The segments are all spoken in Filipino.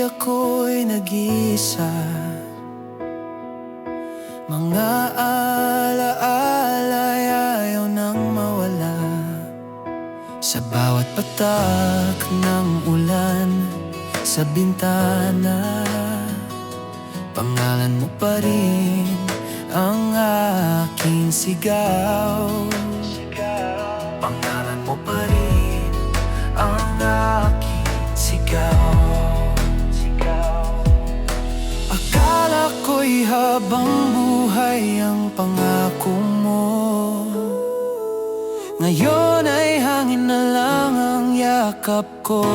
ako'y nag-iisa. Mga alaala'y ayaw nang mawala. Sa bawat patak ng ulan sa bintana, pangalan mo pa rin ang aking sigaw. Pangalan mo pa rin ang aking sigaw. Akala ko'y habang buhay ang pangako mo. Ngayon ay hangin na lang ang yakap ko.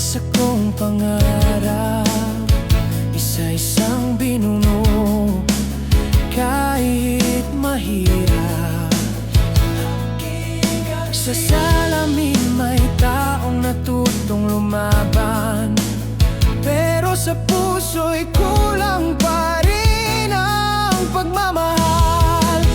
Sa kong pangarap, isa-isang binuno, kahit mahirap. Sa salamin may taong natutong lumaban, pero sa puso'y kulang pa rin ang pagmamahal.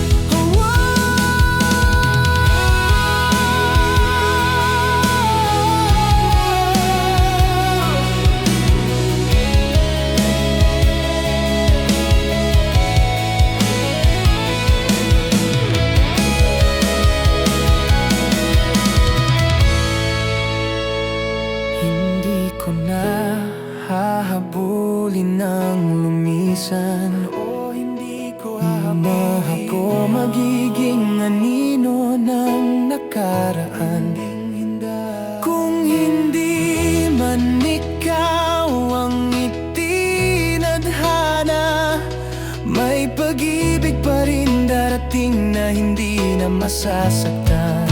Hindi ko na hahabulin ng lumisan, o hindi ko hahabulin na ako magiging anino ng nakaraan. Kung hindi man ikaw ang itinadhana, may pag-ibig pa rin darating na hindi na masasaktan.